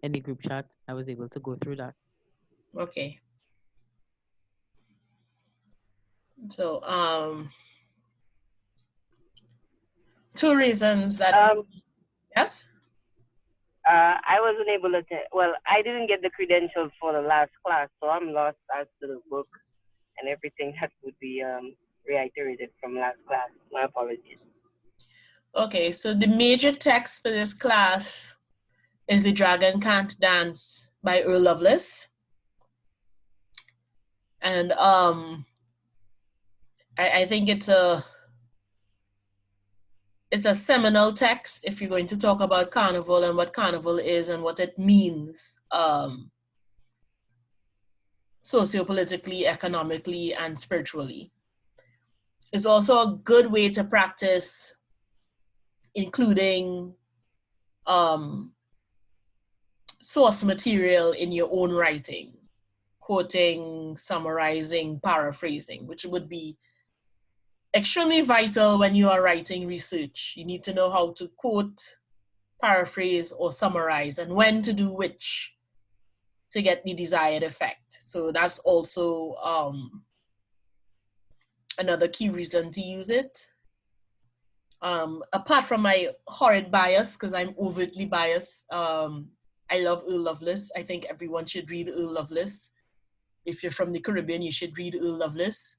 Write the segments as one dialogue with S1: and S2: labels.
S1: in the group chat, I was able to go through that.
S2: Okay. So, two reasons that,
S3: Um,
S2: yes?
S3: I wasn't able to well, I didn't get the credentials for the last class, so I'm lost as to the book and everything that would be reiterated from last class. My apologies.
S2: Okay, so the major text for this class is The Dragon Can't Dance by Earl Lovelace. And I think it's a seminal text if you're going to talk about carnival and what carnival is and what it means sociopolitically, economically, and spiritually. It's also a good way to practice including source material in your own writing, quoting, summarizing, paraphrasing, which would be extremely vital when you are writing research. You need to know how to quote, paraphrase, or summarize, and when to do which to get the desired effect. So that's also another key reason to use it. Apart from my horrid bias, because I'm overtly biased, I love Earl Lovelace. I think everyone should read Earl Lovelace. If you're from the Caribbean, you should read Earl Lovelace.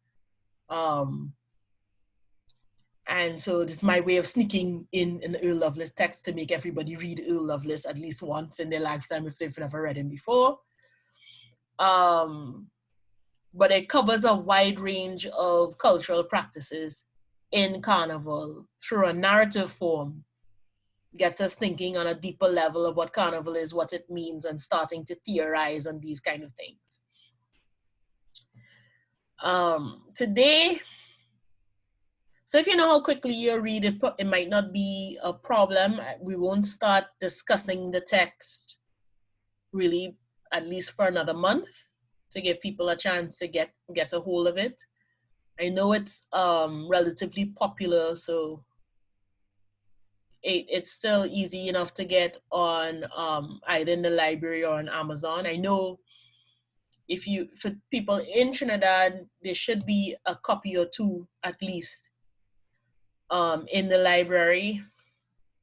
S2: And so this is my way of sneaking in an Earl Lovelace text to make everybody read Earl Lovelace at least once in their lifetime if they've never read him before. But it covers a wide range of cultural practices in Carnival through a narrative form. Gets us thinking on a deeper level of what Carnival is, what it means, and starting to theorize on these kind of things. Today, so if you know how quickly you read it, it might not be a problem. We won't start discussing the text really at least for another month to give people a chance to get a hold of it. I know it's relatively popular, so it's still easy enough to get on either in the library or on Amazon. I know for people in Trinidad, there should be a copy or two at least in the library.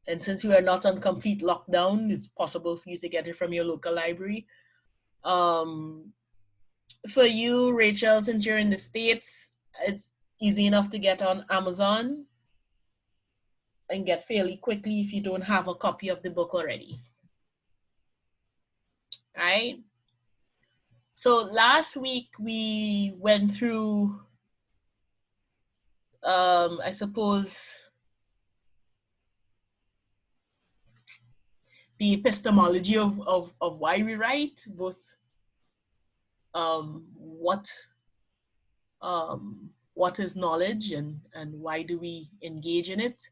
S2: And since we are not on complete lockdown, it's possible for you to get it from your local library. For you, Rachel, since you're in the States, it's easy enough to get on Amazon and get fairly quickly if you don't have a copy of the book already. Right? So last week we went through, I suppose, the epistemology of why we write, both what is knowledge and why do we engage in it,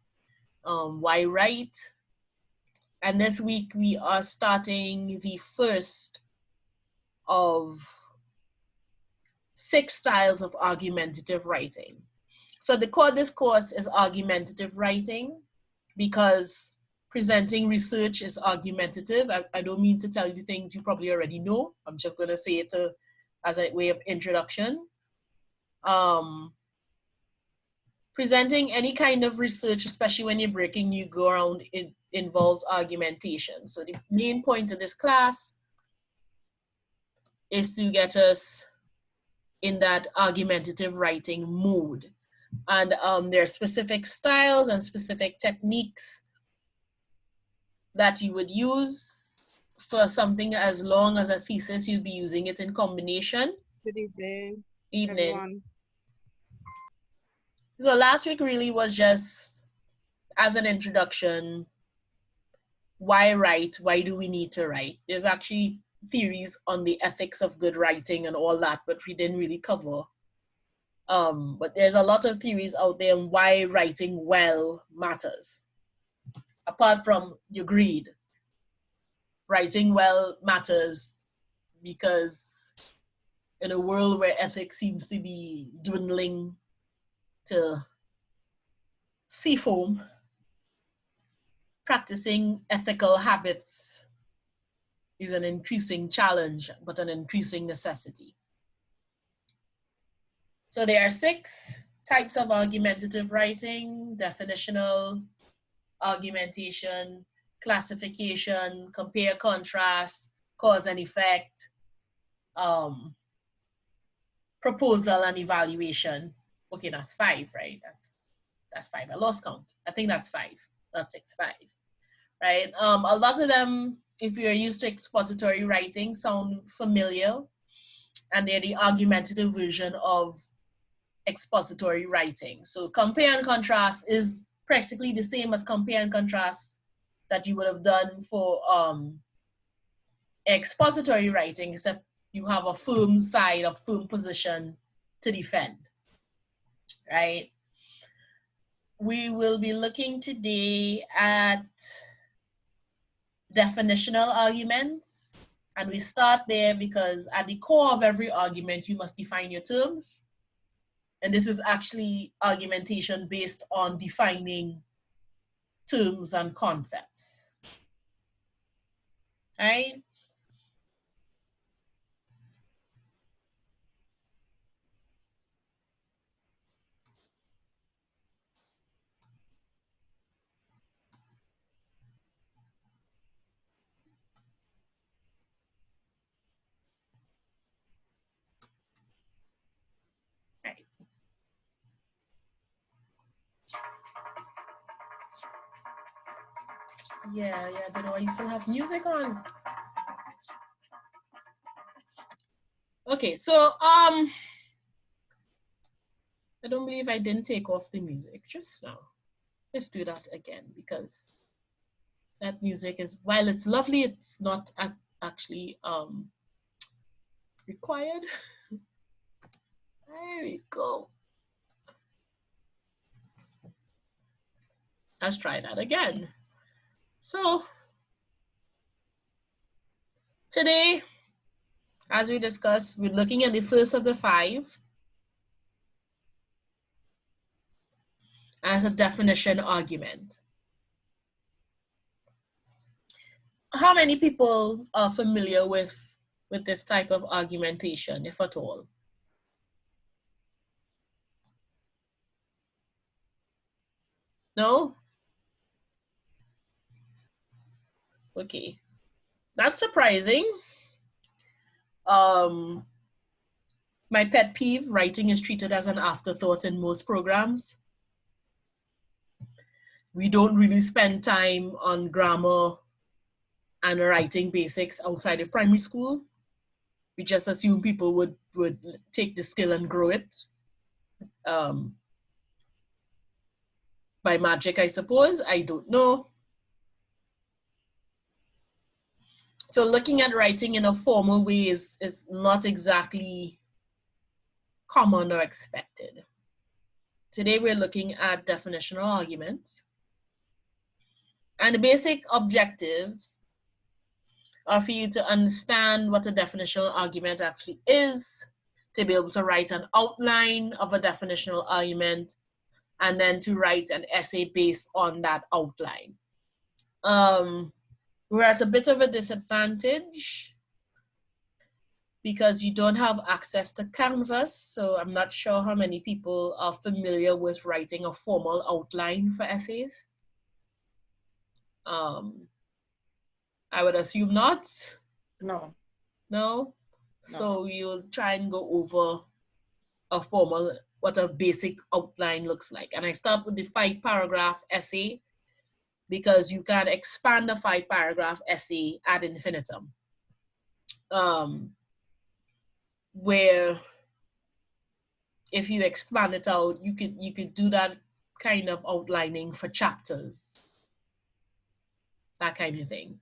S2: why write. And this week we are starting the first of 6 styles of argumentative writing. So the core of this course is argumentative writing because presenting research is argumentative. I don't mean to tell you things you probably already know. I'm just going to say it as a way of introduction. Presenting any kind of research, especially when you're breaking new ground, it involves argumentation. So the main point of this class is to get us in that argumentative writing mode. And there are specific styles and specific techniques that you would use for something as long as a thesis. You'll be using it in combination.
S4: Good evening,
S2: Evening.
S4: everyone.
S2: So last week really was just as an introduction. Why write? Why do we need to write? There's actually theories on the ethics of good writing and all that, but we didn't really cover. But there's a lot of theories out there on why writing well matters. Apart from your greed, writing well matters because in a world where ethics seems to be dwindling to sea foam, practicing ethical habits is an increasing challenge, but an increasing necessity. So there are 6 types of argumentative writing: definitional, argumentation, classification, compare, contrast, cause and effect, proposal and evaluation. Okay, that's 5, right? That's 5. I lost count. I think that's 5, not 6, 5, right? A lot of them, if you're used to expository writing, sound familiar, and they're the argumentative version of expository writing. So compare and contrast is practically the same as compare and contrast that you would have done for expository writing, except you have a firm side, a firm position to defend, right? We will be looking today at definitional arguments, and we start there because at the core of every argument, you must define your terms. And this is actually argumentation based on defining terms and concepts, right? Yeah, I don't know why you still have music on. Okay, so I don't believe I didn't take off the music just now. Let's do that again, because that music is, while it's lovely, it's not actually required. There we go. Let's try that again. So today, as we discussed, we're looking at the first of the 5 as a definition argument. How many people are familiar with this type of argumentation, if at all? No? Okay. Not surprising. My pet peeve, writing is treated as an afterthought in most programs. We don't really spend time on grammar and writing basics outside of primary school. We just assume people would take the skill and grow it. By magic, I suppose. I don't know. So looking at writing in a formal way is not exactly common or expected. Today we're looking at definitional arguments. And the basic objectives are for you to understand what a definitional argument actually is, to be able to write an outline of a definitional argument, and then to write an essay based on that outline. We're at a bit of a disadvantage because you don't have access to Canvas, so I'm not sure how many people are familiar with writing a formal outline for essays. I would assume not.
S3: No.
S2: No? So you'll try and go over a formal, what a basic outline looks like. And I start with the 5-paragraph essay because you can expand a 5-paragraph essay ad infinitum. Where if you expand it out, you could do that kind of outlining for chapters, that kind of thing.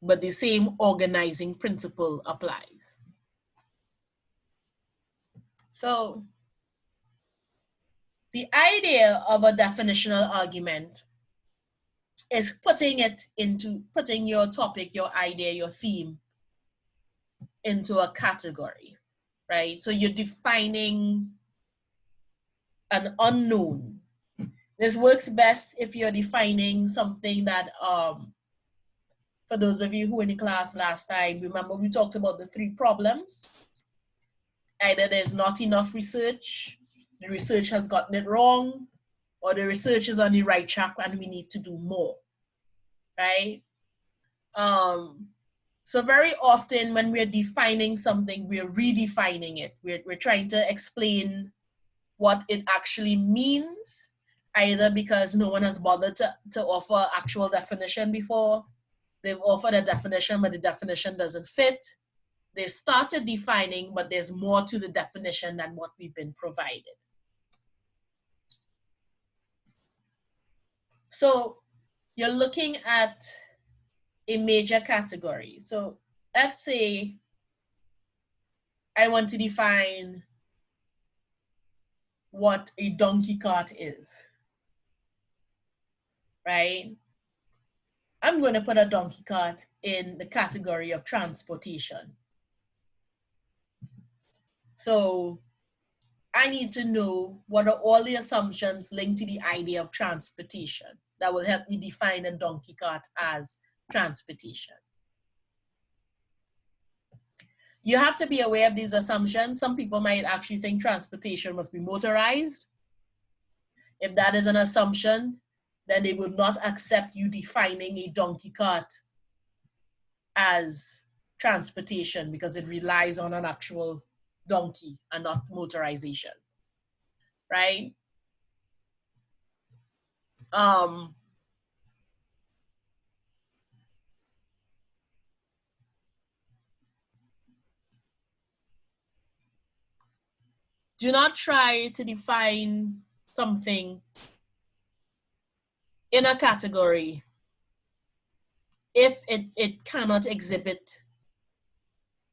S2: But the same organizing principle applies. So the idea of a definitional argument is putting your topic, your idea, your theme into a category, right? So you're defining an unknown. This works best if you're defining something that For those of you who were in the class last time, remember we talked about the 3 problems. Either there's not enough research, the research has gotten it wrong, or the research is on the right track and we need to do more, right? So very often when we're defining something, we're redefining it. We're trying to explain what it actually means, either because no one has bothered to offer actual definition before, they've offered a definition, but the definition doesn't fit. They've started defining, but there's more to the definition than what we've been provided. So you're looking at a major category. So let's say I want to define what a donkey cart is, right? I'm going to put a donkey cart in the category of transportation. So I need to know what are all the assumptions linked to the idea of transportation that will help me define a donkey cart as transportation. You have to be aware of these assumptions. Some people might actually think transportation must be motorized. If that is an assumption, then they will not accept you defining a donkey cart as transportation because it relies on an actual donkey and not motorization, right? Do not try to define something in a category if it cannot exhibit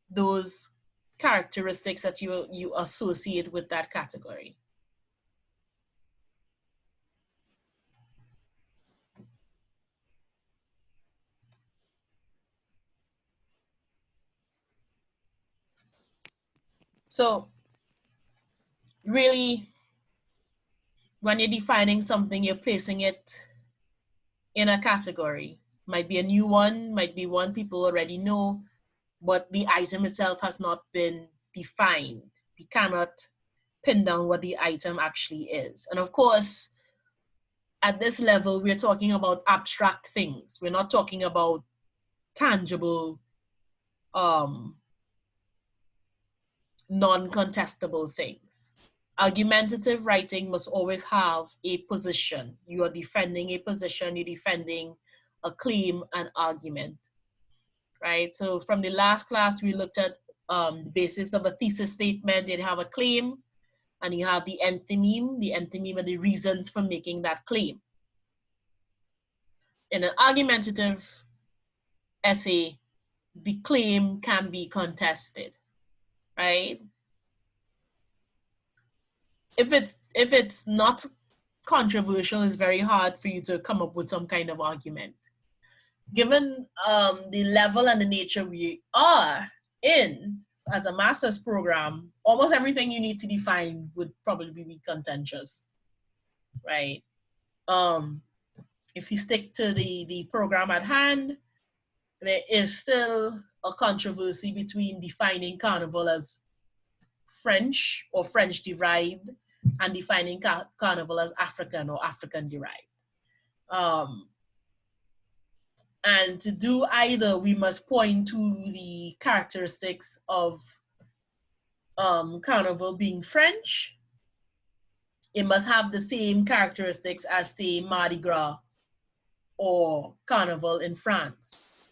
S2: those characteristics that you associate with that category. So really, when you're defining something, you're placing it in a category. Might be a new one, might be one people already know, but the item itself has not been defined. We cannot pin down what the item actually is. And of course, at this level, we're talking about abstract things. We're not talking about tangible, non-contestable things. Argumentative writing must always have a position. You are defending a position, you're defending a claim, an argument, right? So from the last class, we looked at the basics of a thesis statement. They have a claim, and you have the enthymeme. The enthymeme are the reasons for making that claim. In an argumentative essay, the claim can be contested, right? If it's not controversial, it's very hard for you to come up with some kind of argument. Given the level and the nature we are in as a master's program, almost everything you need to define would probably be contentious, right? If you stick to the program at hand, there is still a controversy between defining Carnival as French or French derived and defining Carnival as African or African derived. And to do either, we must point to the characteristics of Carnival being French. It must have the same characteristics as, say, Mardi Gras or Carnival in France,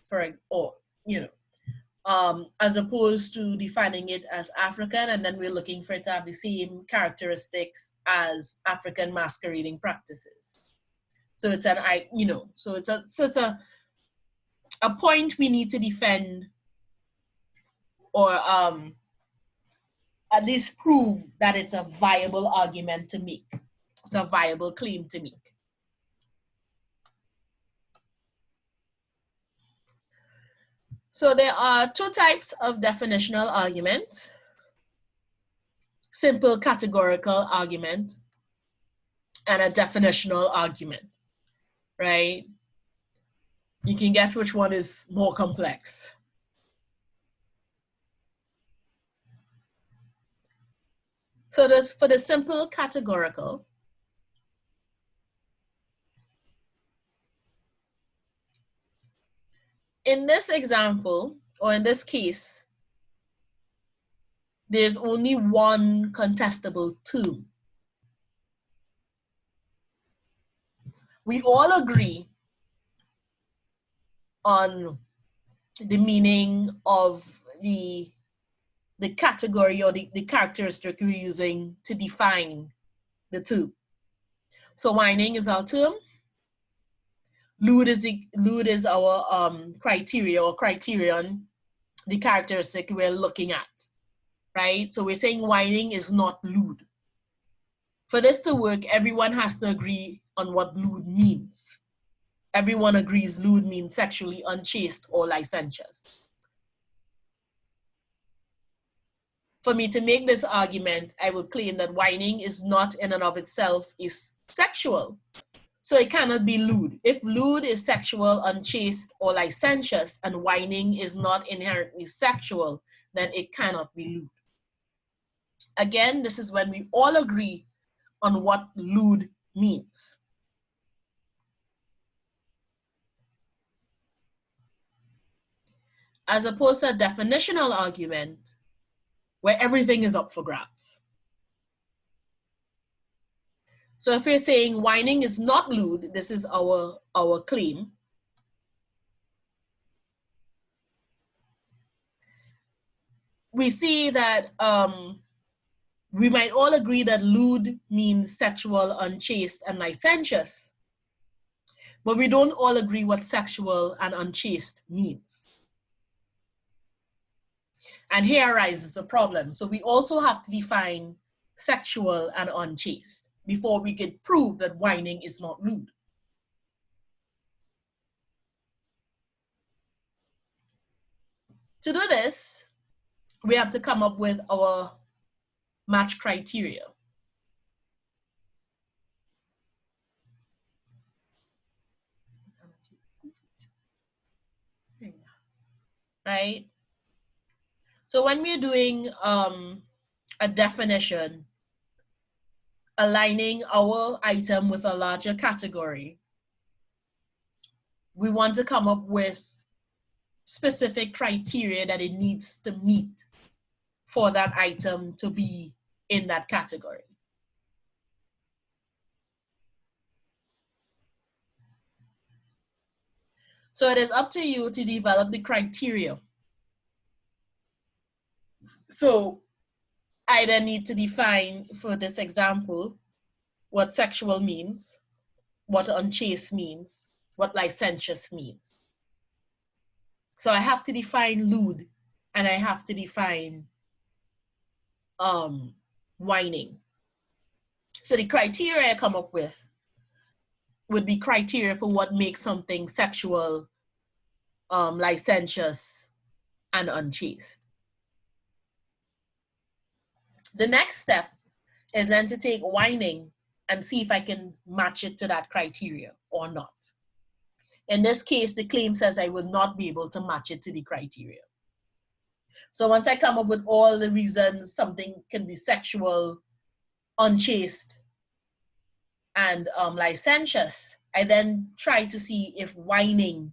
S2: as opposed to defining it as African, and then we're looking for it to have the same characteristics as African masquerading practices. So it's a point we need to defend, or at least prove that it's a viable argument to make. It's a viable claim to make. So there are 2 types of definitional argument: simple categorical argument and a definitional argument, right? You can guess which one is more complex. So for the simple categorical, in this example, or in this case, there's only one contestable term. We all agree on the meaning of the category or the characteristic we're using to define the term. So whining is our term. Lewd is our criteria or criterion, the characteristic we're looking at, right? So we're saying whining is not lewd. For this to work, everyone has to agree on what lewd means. Everyone agrees lewd means sexually unchaste or licentious. For me to make this argument, I would claim that whining is not in and of itself is sexual. So it cannot be lewd. If lewd is sexual, unchaste, or licentious, and whining is not inherently sexual, then it cannot be lewd. Again, this is when we all agree on what lewd means. As opposed to a definitional argument where everything is up for grabs. So if we're saying whining is not lewd, this is our claim. We see that we might all agree that lewd means sexual, unchaste, and licentious, but we don't all agree what sexual and unchaste means. And here arises a problem. So we also have to define sexual and unchaste before we can prove that whining is not lewd. To do this, we have to come up with our match criteria. Right? So when we're doing a definition, aligning our item with a larger category, we want to come up with specific criteria that it needs to meet for that item to be in that category. So it is up to you to develop the criteria. So I then need to define, for this example, what sexual means, what unchaste means, what licentious means. So I have to define lewd, and I have to define whining. So the criteria I come up with would be criteria for what makes something sexual, licentious, and unchaste. The next step is then to take whining and see if I can match it to that criteria or not. In this case, the claim says I will not be able to match it to the criteria. So once I come up with all the reasons something can be sexual, unchaste, and licentious, I then try to see if whining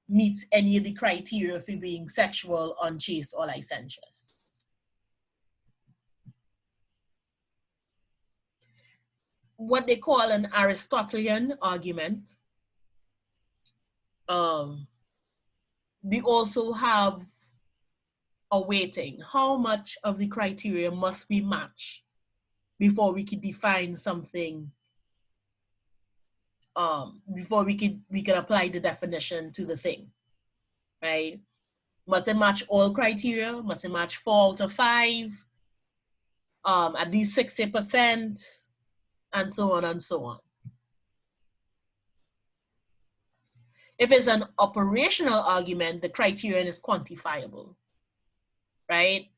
S2: meets any of the criteria for being sexual, unchaste, or licentious. What they call an Aristotelian argument. We also have a weighting. How much of the criteria must we match before we could define something, before we could apply the definition to the thing, right? Must it match all criteria? Must it match 4 out of 5? At least 60%, and so on and so on. If it's an operational argument, the criterion is quantifiable, right?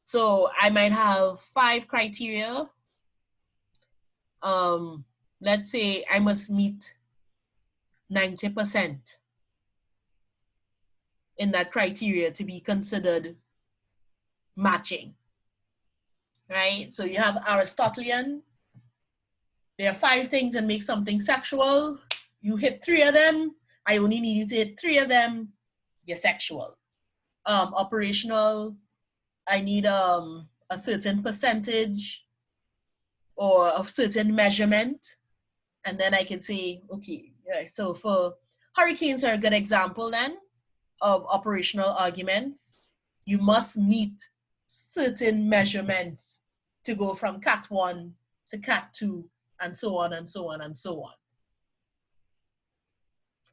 S2: So I might have 5 criteria. Let's say I must meet 90% in that criteria to be considered matching, right? So you have Aristotelian. There are 5 things that make something sexual. You hit 3 of them. I only need you to hit 3 of them. You're sexual. Operational, I need a certain percentage or a certain measurement. And then I can say, okay, yeah, so for hurricanes are a good example then of operational arguments. You must meet certain measurements to go from Cat 1 to Cat 2 and so on and so on and so on.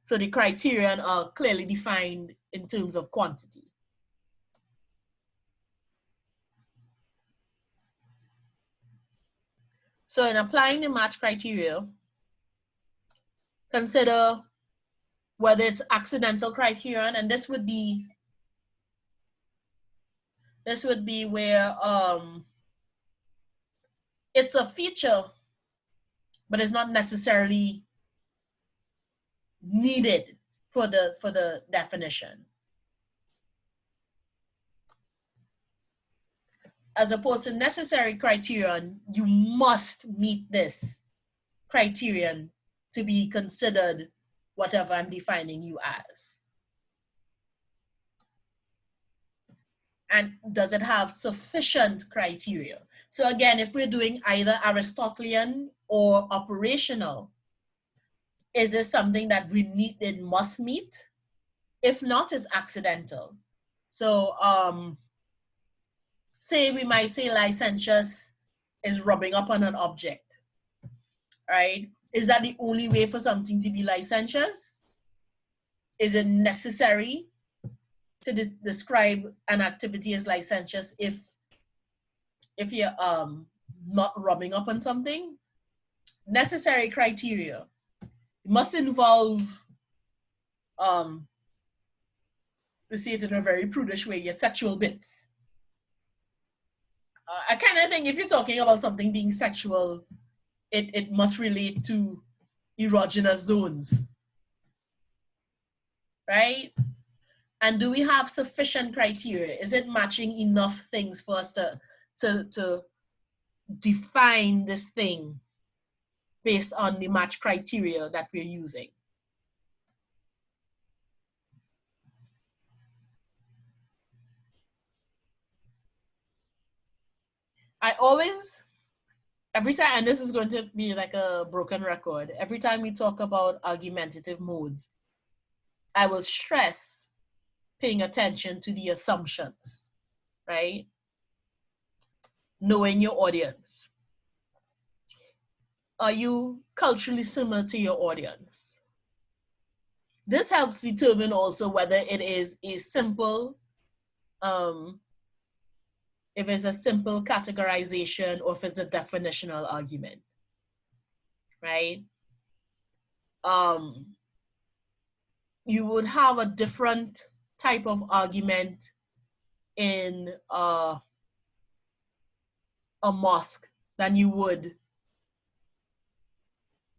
S2: So the criterion are clearly defined in terms of quantity. So in applying the match criteria, consider whether it's accidental criterion, and this would be where it's a feature, but it's not necessarily needed for the definition. As opposed to necessary criterion, you must meet this criterion to be considered whatever I'm defining you as. And does it have sufficient criteria? So again, if we're doing either Aristotelian or operational, is this something that we need, it must meet? If not, it's accidental. So say we might say licentious is rubbing up on an object, right? Is that the only way for something to be licentious? Is it necessary to describe an activity as licentious if you're not rubbing up on something? Necessary criteria. It must involve, to say it in a very prudish way, your sexual bits. I kind of think if you're talking about something being sexual, it must relate to erogenous zones, right? And do we have sufficient criteria? Is it matching enough things for us to define this thing based on the match criteria that we're using? I always, every time, and this is going to be like a broken record, every time we talk about argumentative modes, I will stress paying attention to the assumptions, right? Knowing your audience. Are you culturally similar to your audience? This helps determine also whether it is a simple, if it's a simple categorization or if it's a definitional argument, right? You would have a different type of argument in a mosque than you would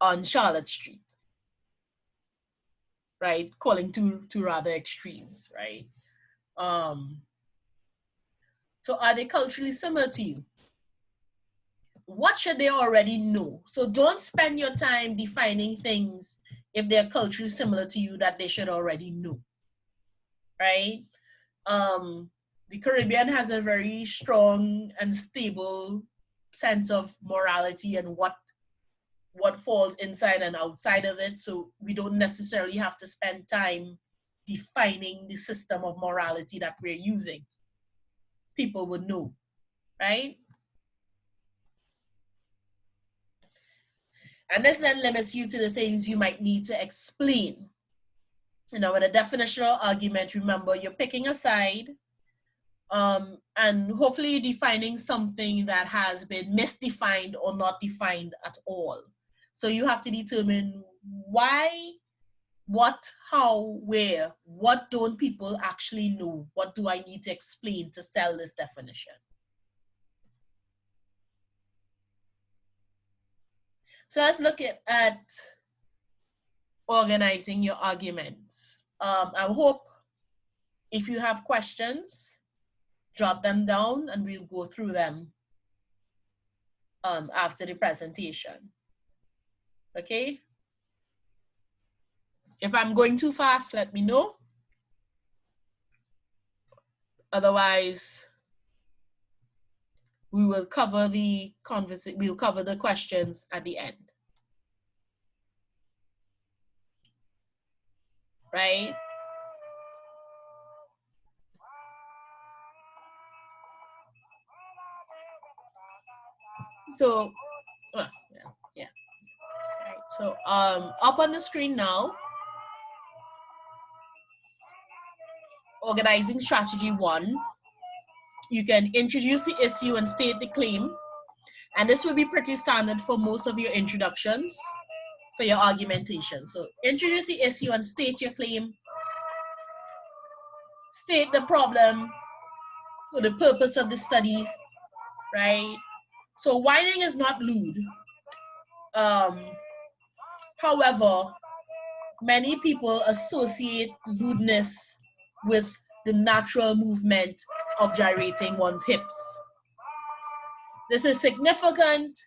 S2: on Charlotte Street, right? Calling two rather extremes, right? So are they culturally similar to you? What should they already know? So don't spend your time defining things if they're culturally similar to you that they should already know, right? The Caribbean has a very strong and stable sense of morality and what falls inside and outside of it. So we don't necessarily have to spend time defining the system of morality that we're using. People would know, right? And this then limits you to the things you might need to explain. You know, with a definitional argument, remember, you're picking a side, and hopefully you're defining something that has been misdefined or not defined at all. So you have to determine why, what, how, where, what don't people actually know? What do I need to explain to sell this definition? So let's look at organizing your arguments. I hope if you have questions, jot them down and we'll go through them after the presentation. Okay? If I'm going too fast, let me know. Otherwise, we will cover the conversation, we'll cover the questions at the end. Right? So, yeah. All right. So, up on the screen now, organizing strategy 1, you can introduce the issue and state the claim. And this will be pretty standard for most of your introductions for your argumentation. So introduce the issue and state your claim. State the problem for the purpose of the study, right? So whining is not lewd. However, many people associate lewdness with the natural movement of gyrating one's hips. This is significant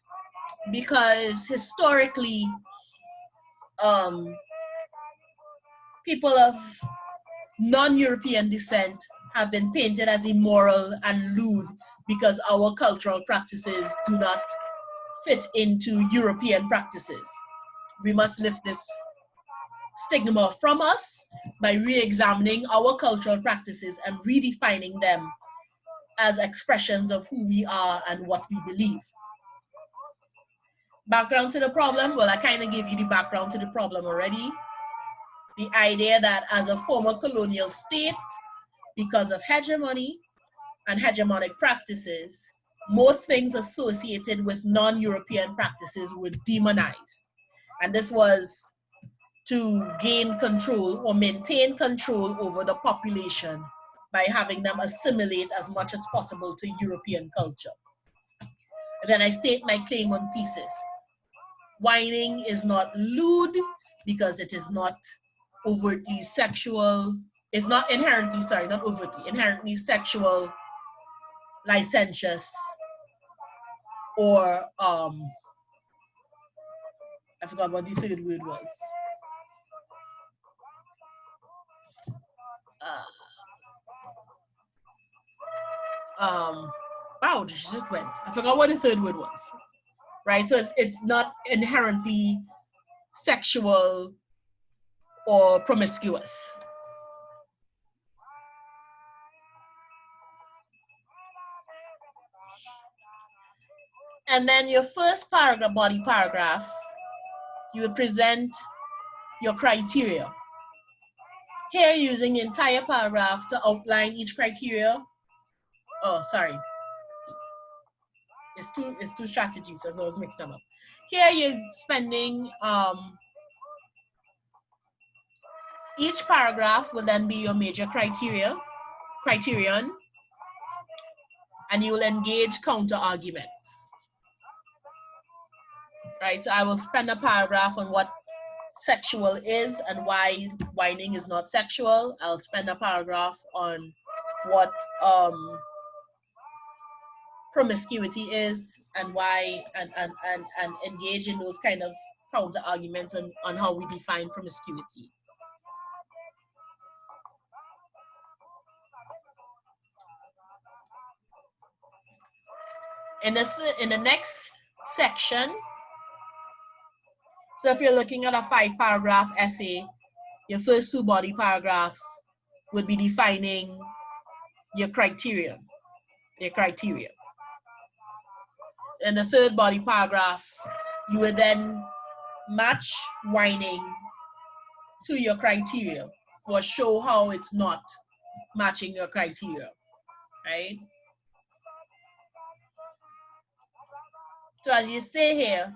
S2: because historically, people of non-European descent have been painted as immoral and lewd because our cultural practices do not fit into European practices. We must lift this stigma from us by re-examining our cultural practices and redefining them as expressions of who we are and what we believe. Background to the problem, well, I kind of gave you the background to the problem already. The idea that as a former colonial state, because of hegemony and hegemonic practices, most things associated with non-European practices were demonized. And this was to gain control or maintain control over the population by having them assimilate as much as possible to European culture. And then I state my claim on thesis. Whining is not lewd because it is not overtly sexual. It's not inherently, sorry, not overtly, inherently sexual, licentious, or I forgot what the third word was. Wow, she just went. I forgot what the third word was. Right, so it's not inherently sexual or promiscuous. And then your first paragraph, body paragraph, you will present your criteria. Here, using the entire paragraph to outline each criteria. Oh, sorry. It's two strategies, as I was mixed them up. Here, you're spending each paragraph will then be your major criterion, and you will engage counter arguments. Right, so I will spend a paragraph on what sexual is and why whining is not sexual. I'll spend a paragraph on what promiscuity is and why, and engage in those kind of counter arguments on how we define promiscuity. In the next section, so if you're looking at a 5-paragraph essay, your first 2 body paragraphs would be defining your criteria. In the 3rd body paragraph, you would then match whining to your criteria or show how it's not matching your criteria, right? So as you say here,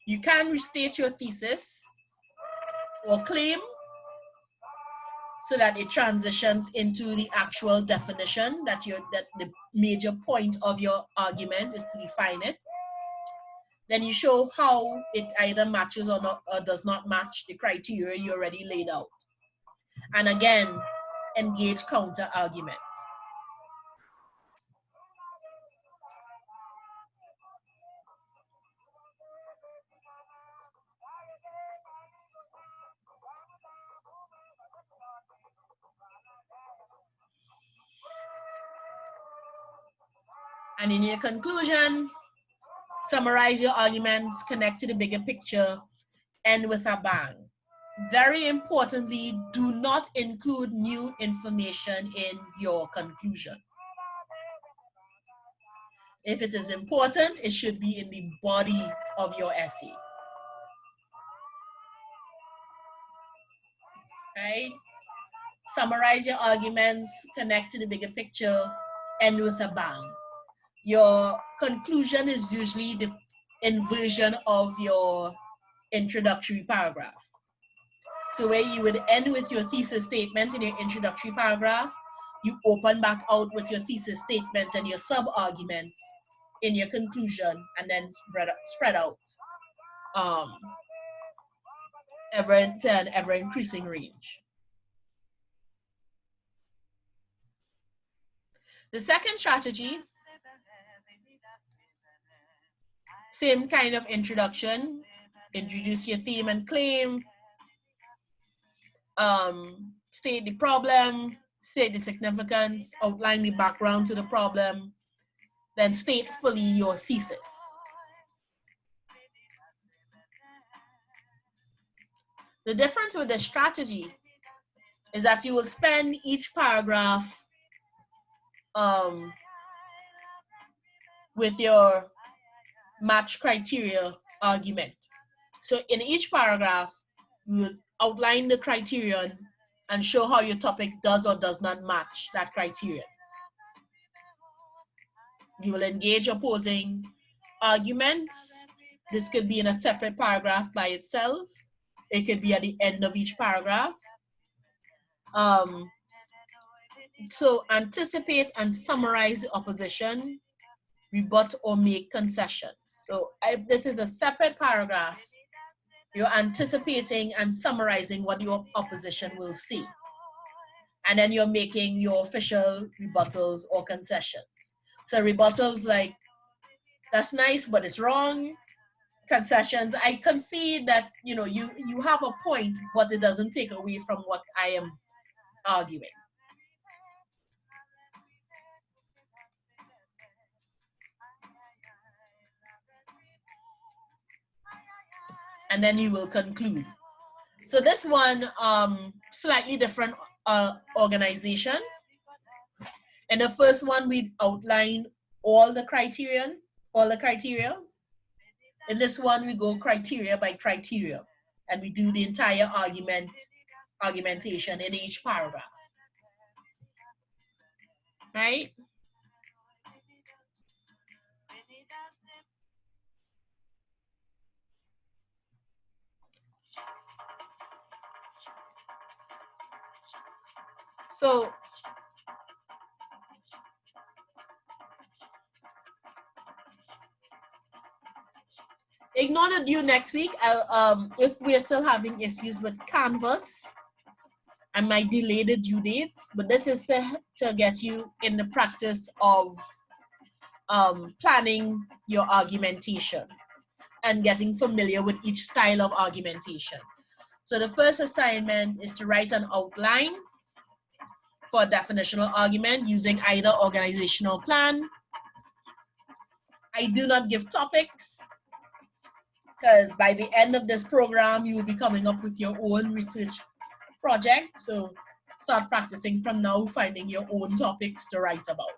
S2: you can restate your thesis or claim so that it transitions into the actual definition that the major point of your argument is to define it. Then you show how it either matches or not, or does not match the criteria you already laid out. And again, engage counter arguments. And in your conclusion, summarize your arguments, connect to the bigger picture, end with a bang. Very importantly, do not include new information in your conclusion. If it is important, it should be in the body of your essay. Right? Summarize your arguments, connect to the bigger picture, end with a bang. Your conclusion is usually the inversion of your introductory paragraph. So where you would end with your thesis statement in your introductory paragraph, you open back out with your thesis statement and your sub-arguments in your conclusion, and then spread out ever into an ever increasing range. The second strategy, same kind of introduction, introduce your theme and claim, state the problem, state the significance, outline the background to the problem, then state fully your thesis. The difference with this strategy is that you will spend each paragraph with your match criteria argument. So in each paragraph, you will outline the criterion and show how your topic does or does not match that criterion. You will engage opposing arguments. This could be in a separate paragraph by itself. It could be at the end of each paragraph. So anticipate and summarize the opposition, rebut or make concessions. So if this is a separate paragraph, you're anticipating and summarizing what your opposition will see. And then you're making your official rebuttals or concessions. So rebuttals like, that's nice, but it's wrong. Concessions, I concede that, you know, you have a point, but it doesn't take away from what I am arguing. And then you will conclude. So this one, slightly different organization. In the first one, we outline all the criteria. In this one, we go criteria by criteria, and we do the entire argumentation in each paragraph. Right? So ignore the due next week. If we're still having issues with Canvas, I might delay the due dates, but this is to get you in the practice of planning your argumentation and getting familiar with each style of argumentation. So the first assignment is to write an outline for a definitional argument using either organizational plan. I do not give topics, because by the end of this program, you will be coming up with your own research project. So start practicing from now, finding your own topics to write about.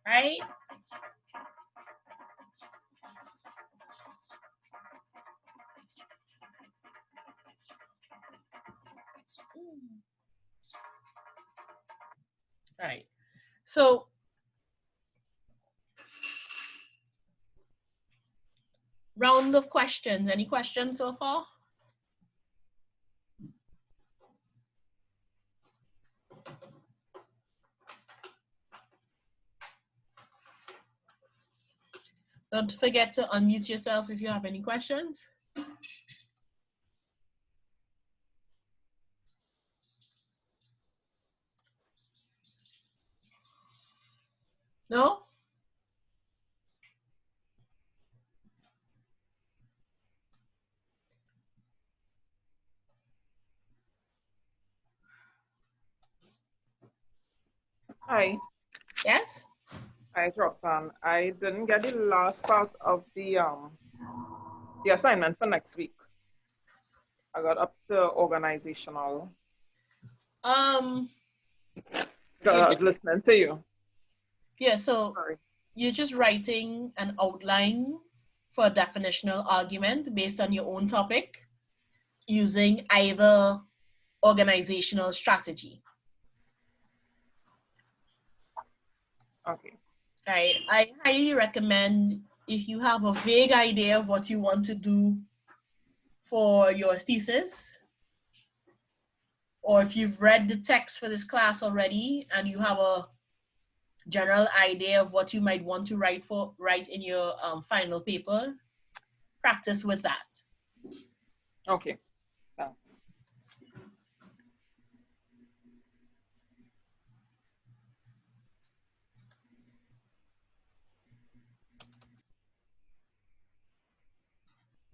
S2: Right? All right. So round of questions. Any questions so far? Don't forget to unmute yourself if you have any questions. No?
S4: Hi.
S2: Yes?
S4: Hi, Roxanne. I didn't get the last part of the assignment for next week. I got up to organizational.
S2: Um,
S4: Because I was listening to you.
S2: yeah, so
S4: Sorry.
S2: you're just writing an outline for a definitional argument based on your own topic using either organizational strategy.
S4: Okay.
S2: Right. I highly recommend, if you have a vague idea of what you want to do for your thesis, or if you've read the text for this class already and you have a general idea of what you might want to write in your final paper, practice with that.
S4: Okay. Thanks.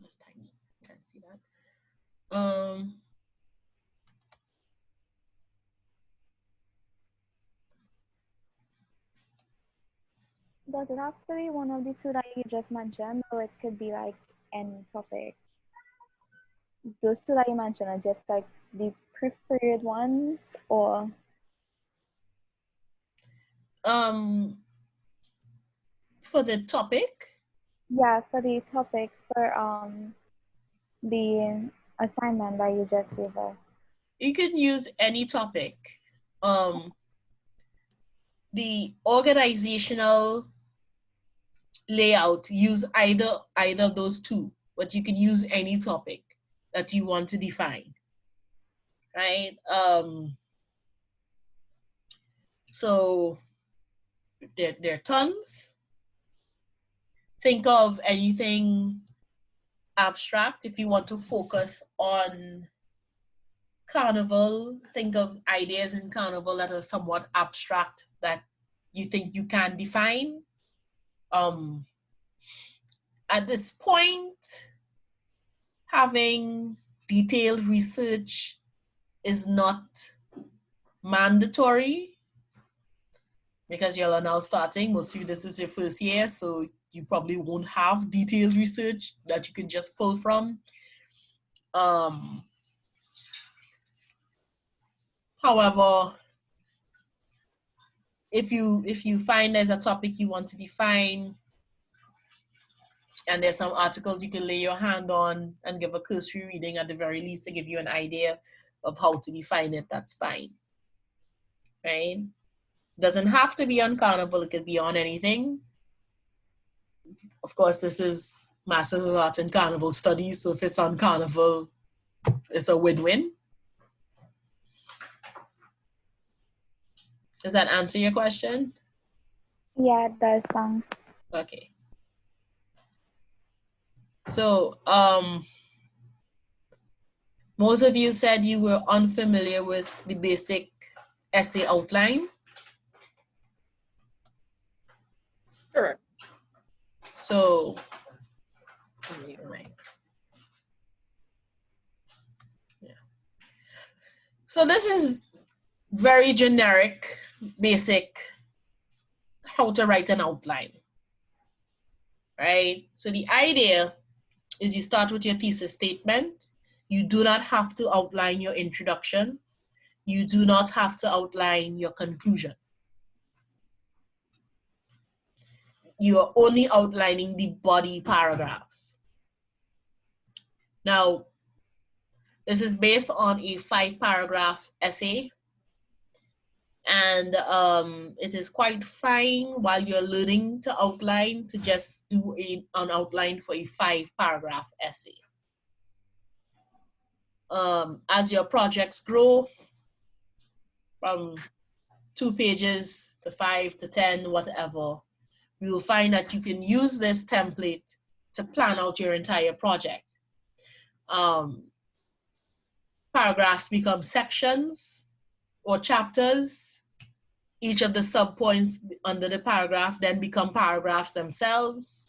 S2: That's tiny. Can't see that.
S5: Does it have to be one of the two that you just mentioned, or it could be like any topic? Those two that you mentioned are just like the preferred ones, or?
S2: For the topic?
S5: Yeah, for the topic for the assignment that you just gave us.
S2: You can use any topic. The organizational layout, use either of those two, but you can use any topic that you want to define, right? So there are tons. Think of anything abstract. If you want to focus on Carnival, think of ideas in Carnival that are somewhat abstract that you think you can define. At this point, having detailed research is not mandatory because you're now starting. Most of you, this is your first year, so you probably won't have detailed research that you can just pull from. However, if you find there's a topic you want to define and there's some articles you can lay your hand on and give a cursory reading at the very least to give you an idea of how to define it, that's fine, right? Doesn't have to be on Carnival, it could be on anything. Of course, this is Masters of Art in Carnival Studies, so if it's on Carnival, it's a win-win. Does that answer your question?
S5: Yeah, it does, thanks.
S2: Okay. So, most of you said you were unfamiliar with the basic essay outline.
S4: Correct.
S2: So, yeah. So this is very generic, basic, how to write an outline, right? So the idea is you start with your thesis statement. You do not have to outline your introduction. You do not have to outline your conclusion. You are only outlining the body paragraphs. Now, this is based on a 5-paragraph essay. And it is quite fine while you're learning to outline to just do an outline for a 5-paragraph essay. As your projects grow from 2 pages to 5 to 10, whatever, you will find that you can use this template to plan out your entire project. Paragraphs become sections or chapters. Each of the subpoints under the paragraph then become paragraphs themselves,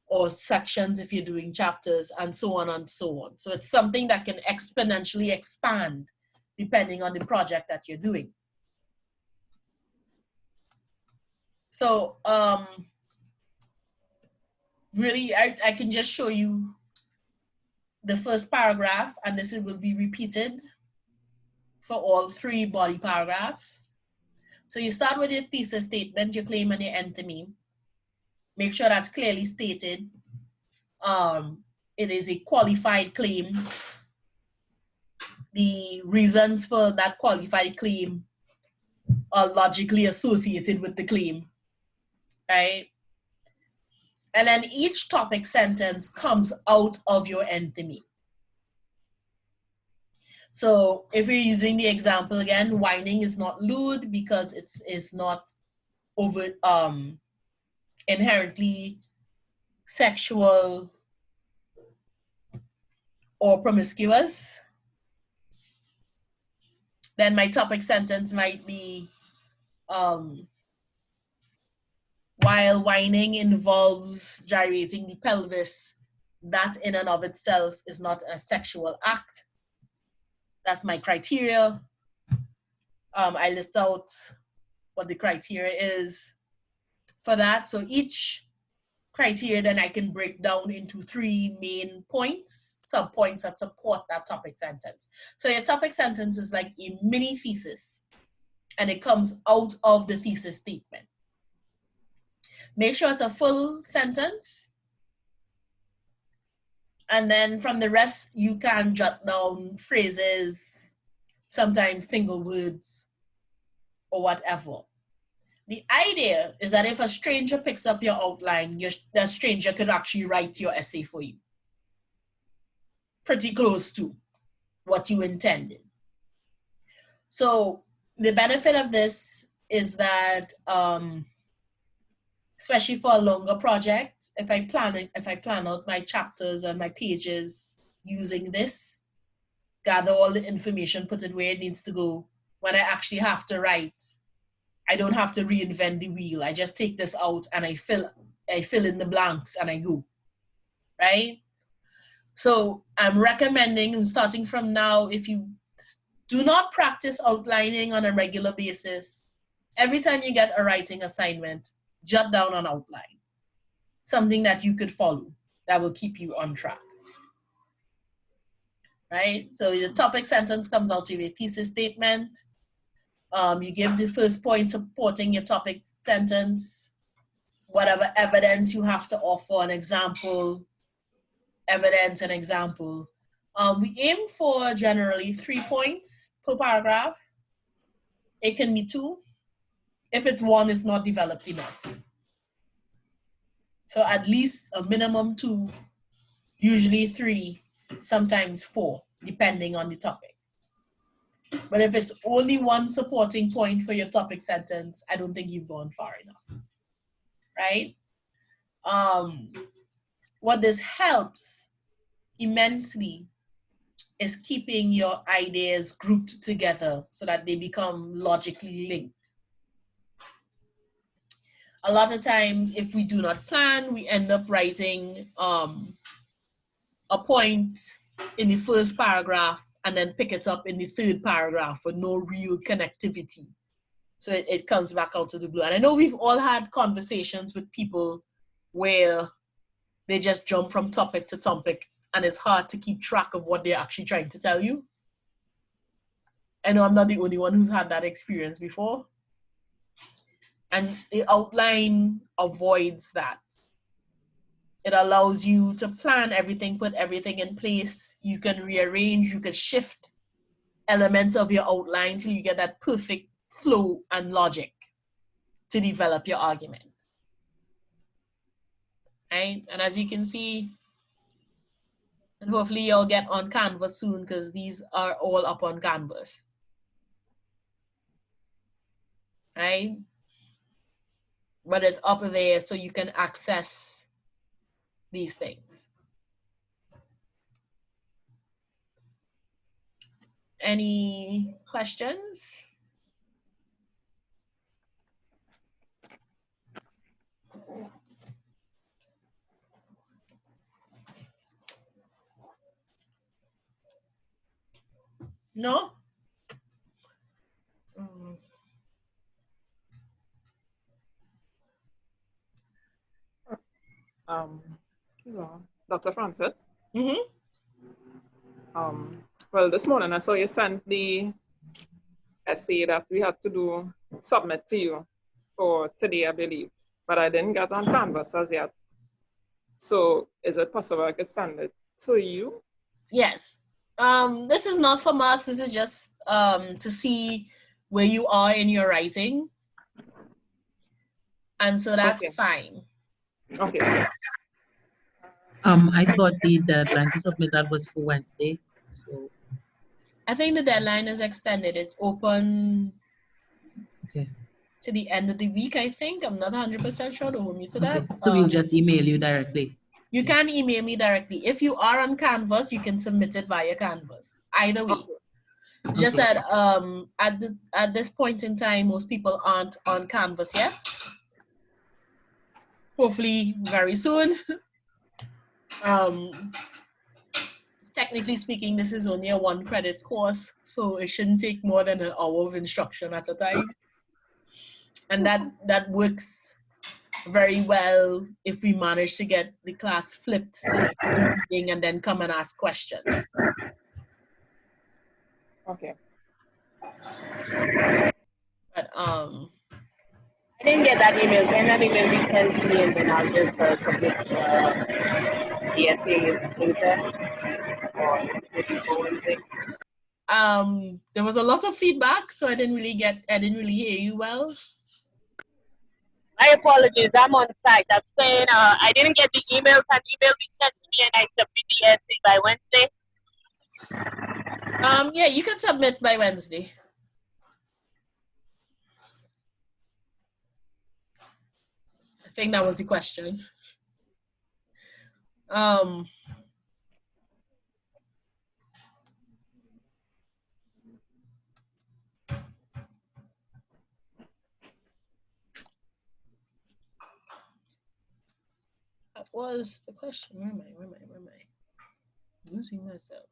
S2: or sections if you're doing chapters, and so on and so on. So it's something that can exponentially expand depending on the project that you're doing. So really, I can just show you the first paragraph, and this will be repeated for all 3 body paragraphs. So you start with your thesis statement, your claim, and your end theme. Make sure that's clearly stated. It is a qualified claim. The reasons for that qualified claim are logically associated with the claim, right? And then each topic sentence comes out of your end theme. So if we're using the example again, whining is not lewd because it's not over inherently sexual or promiscuous. Then my topic sentence might be, while whining involves gyrating the pelvis, that in and of itself is not a sexual act. That's my criteria. I list out what the criteria is for that. So each criteria then I can break down into 3 main points, sub-points that support that topic sentence. So your topic sentence is like a mini thesis, and it comes out of the thesis statement. Make sure it's a full sentence. And then from the rest, you can jot down phrases, sometimes single words, or whatever. The idea is that if a stranger picks up your outline, that stranger could actually write your essay for you. Pretty close to what you intended. So the benefit of this is that, especially for a longer project, if I plan out my chapters and my pages using this, gather all the information, put it where it needs to go, when I actually have to write, I don't have to reinvent the wheel. I just take this out and I fill in the blanks and I go, right? So I'm recommending, starting from now, if you do not practice outlining on a regular basis, every time you get a writing assignment, jot down an outline, something that you could follow that will keep you on track, right? So the topic sentence comes out of your thesis statement. You give the first point supporting your topic sentence, whatever evidence you have to offer, an example, evidence, and example. We aim for generally 3 points per paragraph. It can be 2. If it's 1, it's not developed enough. So at least a minimum 2, usually 3, sometimes 4, depending on the topic. But if it's only 1 supporting point for your topic sentence, I don't think you've gone far enough, right? What this helps immensely is keeping your ideas grouped together so that they become logically linked. A lot of times, if we do not plan, we end up writing a point in the first paragraph and then pick it up in the 3rd paragraph with no real connectivity. So it comes back out of the blue. And I know we've all had conversations with people where they just jump from topic to topic and it's hard to keep track of what they're actually trying to tell you. I know I'm not the only one who's had that experience before. And the outline avoids that. It allows you to plan everything, put everything in place. You can rearrange, you can shift elements of your outline till you get that perfect flow and logic to develop your argument. Right? And as you can see, and hopefully you'll get on Canvas soon because these are all up on Canvas. Right? but it's up there so you can access these things. Any questions? No?
S4: Dr. Francis.
S2: Mm-hmm.
S4: Well, this morning I saw you sent the essay that we had to submit to you for today, I believe, but I didn't get on Canvas as yet. So is it possible I could send it to you?
S2: Yes. This is not for marks. This is just to see where you are in your writing. And so that's fine.
S4: Okay.
S1: I thought the deadline to submit that was for Wednesday. So
S2: I think the deadline is extended. It's open to the end of the week, I think. I'm not 100% sure. Don't hold me to that.
S1: So we'll just email you directly.
S2: You can email me directly. If you are on Canvas, you can submit it via Canvas. Either way. Just that at this point in time, most people aren't on Canvas yet. Hopefully very soon. Technically speaking, this is only a 1-credit course, so it shouldn't take more than an hour of instruction at a time. And that works very well if we manage to get the class flipped so that you do reading and then come and ask questions.
S4: Okay.
S2: But
S3: I didn't get that email. Can that email be sent to me and then I'll just submit the essay later? Or maybe for Wednesday?
S2: There was a lot of feedback, so I didn't really hear you well.
S3: My apologies, I'm on site. I'm saying I didn't get the email. Can email be sent to me and I submit the essay by Wednesday?
S2: Yeah, you can submit by Wednesday. I think that was the question. That was the question. Where am I? Losing myself.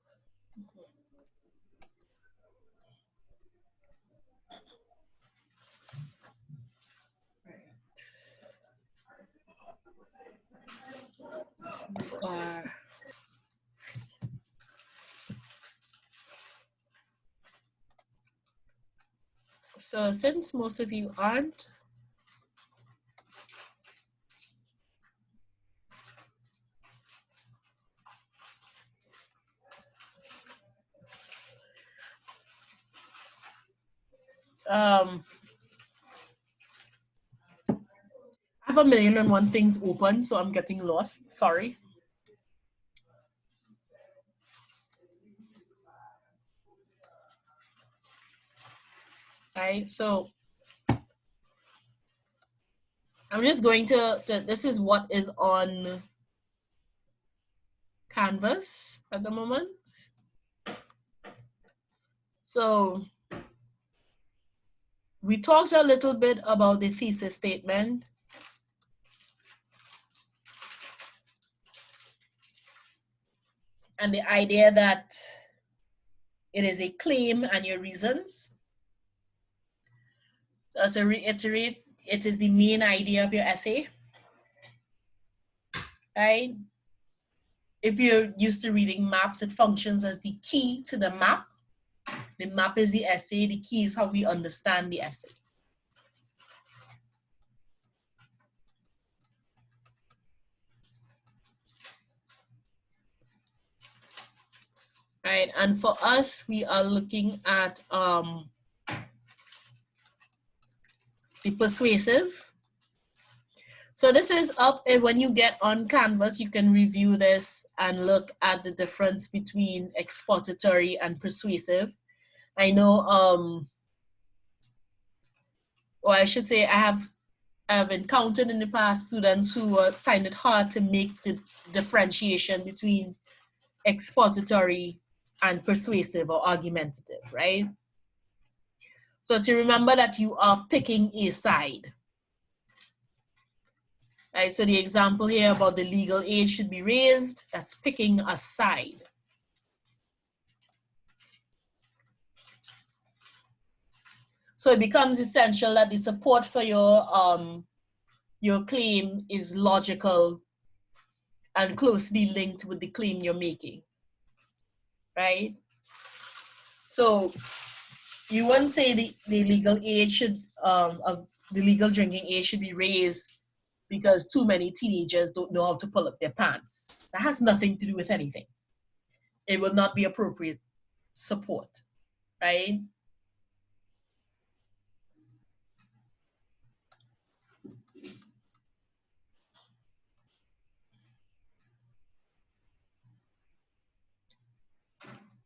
S2: So since most of you aren't, I have 1,000,001 things open, so I'm getting lost. Sorry. Right, so I'm just going to this is what is on Canvas at the moment. So we talked a little bit about the thesis statement. And the idea that it is a claim and your reasons. So to reiterate, it is the main idea of your essay, right? If you're used to reading maps, it functions as the key to the map. The map is the essay, the key is how we understand the essay. Right, and for us, we are looking at the persuasive. So this is up, when you get on Canvas, you can review this and look at the difference between expository and persuasive. I know, or I should say I I've encountered in the past students who find it hard to make the differentiation between expository and persuasive or argumentative, right? So to remember that you are picking a side. Right, so the example here about the legal age should be raised, that's picking a side. So it becomes essential that the support for your claim is logical and closely linked with the claim you're making, right? So you wouldn't say the legal age should, of the legal drinking age should be raised because too many teenagers don't know how to pull up their pants. That has nothing to do with anything. It will not be appropriate support, right?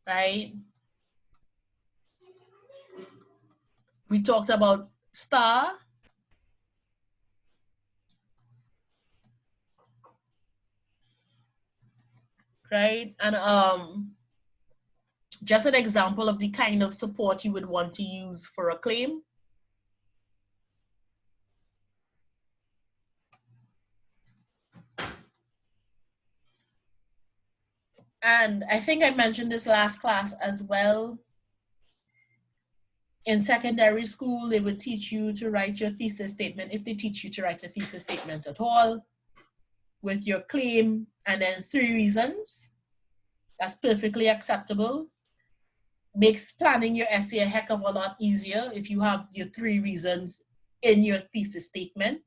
S2: Right? We talked about STAR. Right? And just an example of the kind of support you would want to use for a claim. And I think I mentioned this last class as well. In secondary school, they would teach you to write your thesis statement, if they teach you to write a thesis statement at all, with your claim and then 3 reasons. That's perfectly acceptable. Makes planning your essay a heck of a lot easier if you have your 3 reasons in your thesis statement.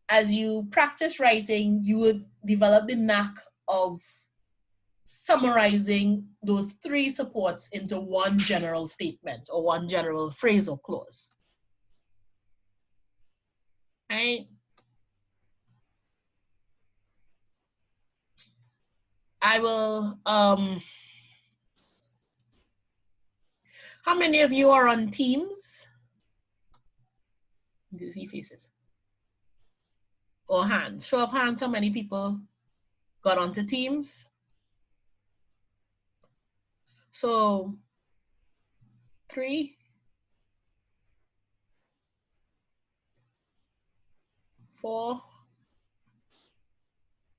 S2: As you practice writing, you would develop the knack of summarizing those 3 supports into one general statement or one general phrase or clause. Right? I will, how many of you are on Teams? You can see faces. Or hands. Show of hands, how many people got onto Teams? So 3, 4.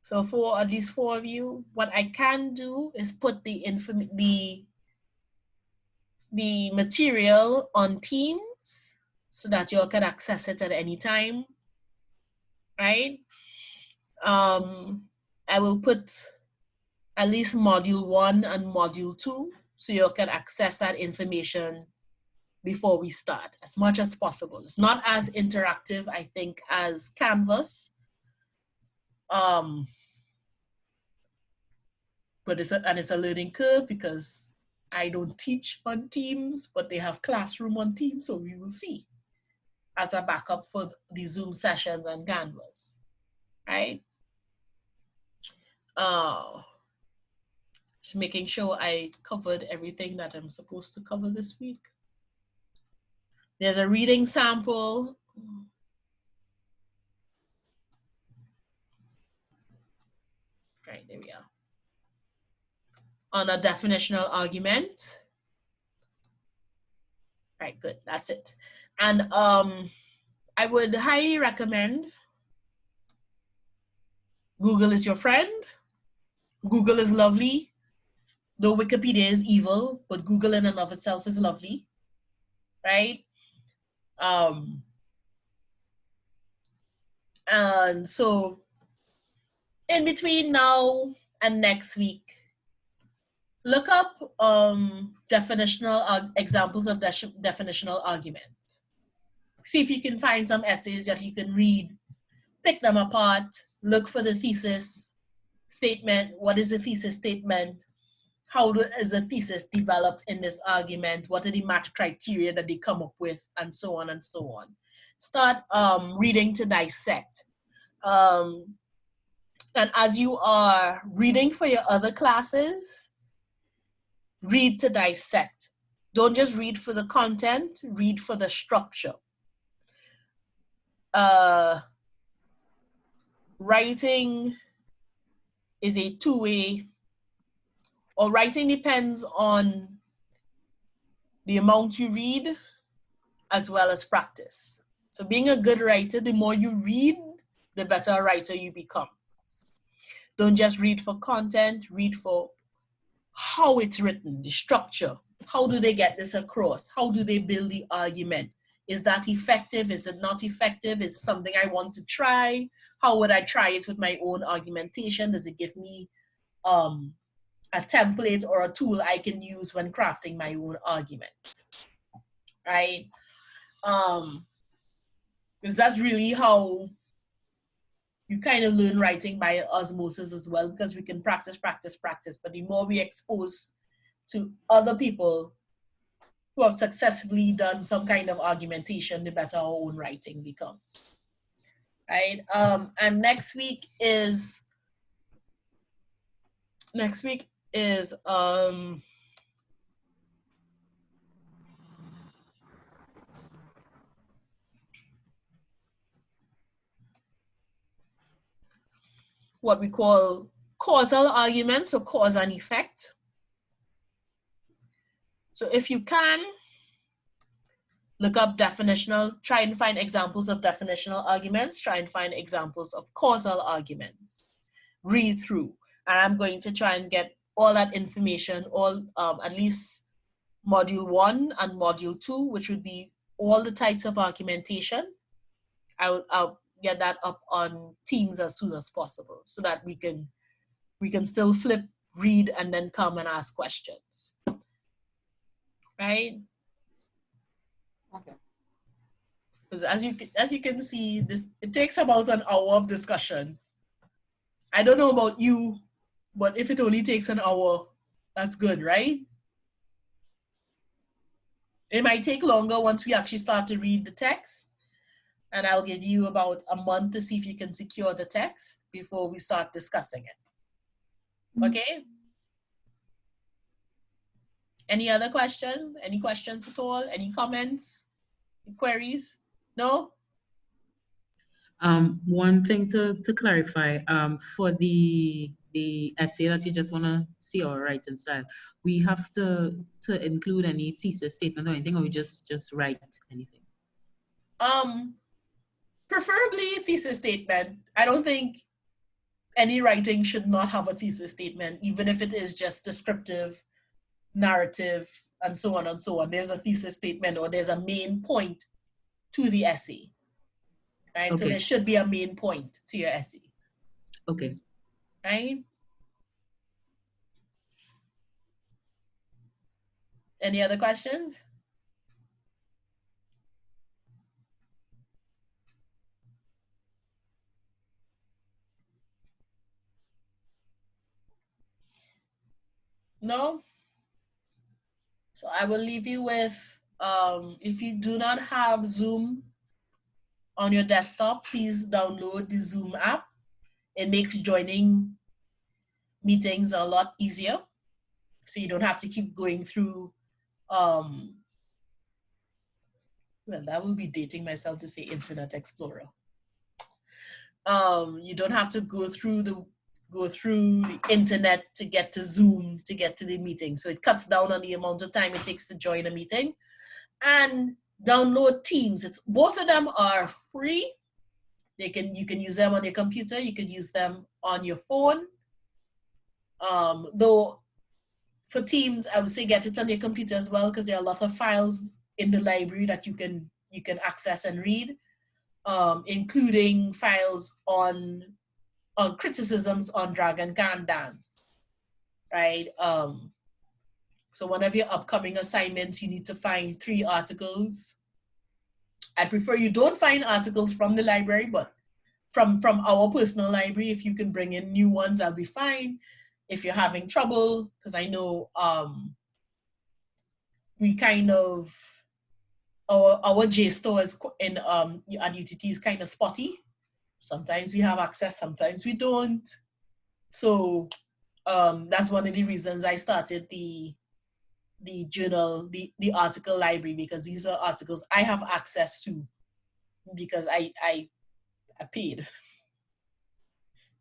S2: So for at least 4 of you, what I can do is put the material on Teams so that you all can access it at any time, right? I will put at least module 1 and module 2 so you can access that information before we start as much as possible. It's not as interactive, I think, as Canvas. But it's a learning curve because I don't teach on Teams, but they have Classroom on Teams, so we will see as a backup for the Zoom sessions on Canvas, right? Just making sure I covered everything that I'm supposed to cover this week. There's a reading sample. Right, there we are. On a definitional argument. Right, good, that's it. And I would highly recommend Google is your friend. Google is lovely. Though Wikipedia is evil, but Google in and of itself is lovely, right? And so in between now and next week, look up definitional examples of definitional argument. See if you can find some essays that you can read, pick them apart, look for the thesis statement. What is the thesis statement? How is the thesis developed in this argument? What are the match criteria that they come up with, and so on and so on. Start reading to dissect. And as you are reading for your other classes, read to dissect. Don't just read for the content, read for the structure. writing is a two-way, or writing depends on the amount you read as well as practice. So being a good writer, the more you read, the better a writer you become. Don't just read for content, read for how it's written, the structure. How do they get this across? How do they build the argument? Is that effective? Is it not effective? Is it something I want to try? How would I try it with my own argumentation? Does it give me a template or a tool I can use when crafting my own argument? Right? Because that's really how you kind of learn writing by osmosis as well, because we can practice, but the more we expose to other people who have successfully done some kind of argumentation, the better our own writing becomes. Right? And next week is what we call causal arguments, or cause and effect. So if you can, look up definitional, try and find examples of definitional arguments, try and find examples of causal arguments. Read through. And I'm going to try and get all that information, at least module 1 and module 2, which would be all the types of argumentation. I'll get that up on Teams as soon as possible, so that we can still flip, read, and then come and ask questions. Right?
S4: Okay.
S2: Because as you can see, it takes about an hour of discussion. I don't know about you, but if it only takes an hour, that's good, right? It might take longer once we actually start to read the text. And I'll give you about a month to see if you can secure the text before we start discussing it. Okay? Any other questions? Any questions at all? Any comments? Queries? No?
S1: One thing to clarify, for the essay that you just want to see or write in style, we have to include any thesis statement or anything, or we just write anything?
S2: Preferably thesis statement. I don't think any writing should not have a thesis statement, even if it is just descriptive, narrative, and so on and so on. There's a thesis statement, or there's a main point to the essay. Right? Okay. So there should be a main point to your essay.
S1: Okay.
S2: Right? Any other questions? No? So I will leave you with, if you do not have Zoom on your desktop, please download the Zoom app. It makes joining meetings a lot easier. So you don't have to keep going through, well, that would be dating myself to say Internet Explorer. You don't have to go through the internet to get to Zoom, to get to the meeting. So it cuts down on the amount of time it takes to join a meeting. And download Teams. Both of them are free. You can use them on your computer. You could use them on your phone. Though for Teams, I would say get it on your computer as well, because there are a lot of files in the library that you can access and read, including files on criticisms on Dragon Can Dance, right? So one of your upcoming assignments, you need to find 3 articles. I prefer you don't find articles from the library, but from our personal library. If you can bring in new ones, that'll be fine. If you're having trouble, because I know we kind of, our JSTOR is in at UTT is kind of spotty. Sometimes we have access, sometimes we don't. So that's one of the reasons I started the journal, the article library, because these are articles I have access to because I paid.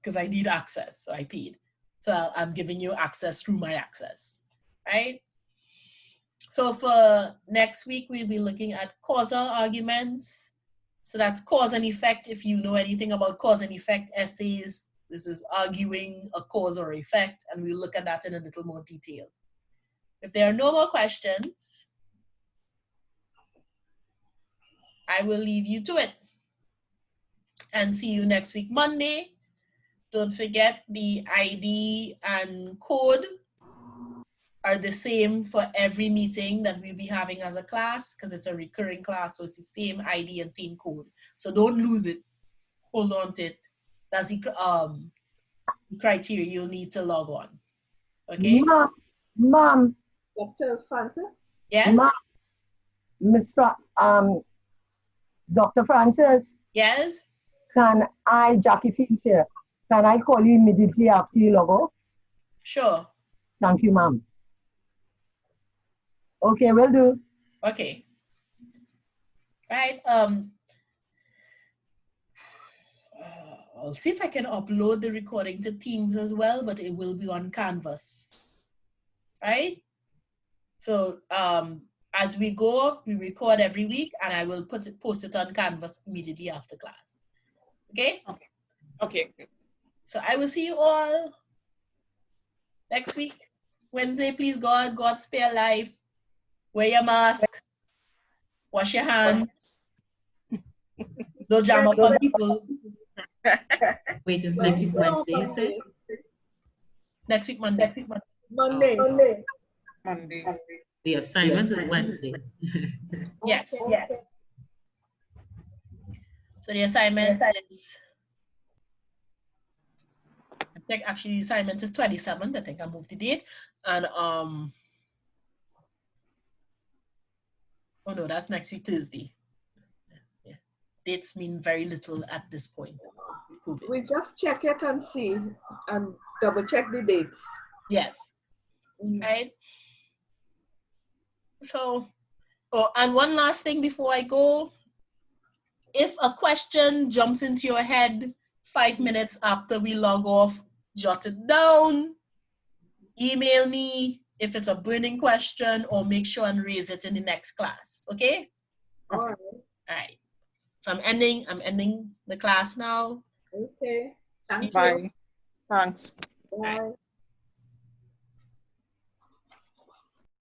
S2: Because I need access, so I paid. So I'm giving you access through my access, right? So for next week, we'll be looking at causal arguments. So that's cause and effect. If you know anything about cause and effect essays, this is arguing a cause or effect, and we'll look at that in a little more detail. If there are no more questions, I will leave you to it. And see you next week, Monday. Don't forget the ID and code are the same for every meeting that we'll be having as a class, because it's a recurring class, so it's the same ID and same code. So don't lose it. Hold on to it. That's the criteria you'll need to log on. Okay?
S6: Mom,
S7: Dr. Francis?
S2: Yes?
S6: Mom, Dr. Francis,
S2: Yes?
S6: Jackie Fields here, can I call you immediately after you log off?
S2: Sure.
S6: Thank you, ma'am. Okay, will do.
S2: Okay. Right. I'll see if I can upload the recording to Teams as well, but it will be on Canvas. Right? So as we go, we record every week, and I will post it on Canvas immediately after class. Okay?
S4: Okay. Okay.
S2: So I will see you all next week. Wednesday, please God spare life. Wear your mask. Wash your hands. Don't jam up on people.
S1: Wait, is next week Wednesday, you said?
S2: Next week, Monday.
S7: Monday.
S4: Monday.
S1: The assignment is Wednesday.
S2: Yes.
S7: Okay.
S2: Yeah. So the assignment is, I think actually the assignment is 27th. I think I moved the date. And oh no, that's next week Thursday. Yeah. Dates mean very little at this point. COVID.
S7: We just check it and see and double check the dates.
S2: Yes. Right. So, and one last thing before I go. If a question jumps into your head 5 minutes after we log off, jot it down, email me if it's a burning question, or make sure and raise it in the next class. Okay?
S7: All right.
S2: All right. So I'm ending the class now.
S7: Okay. Thank you.
S4: Bye. Thanks.
S7: Bye.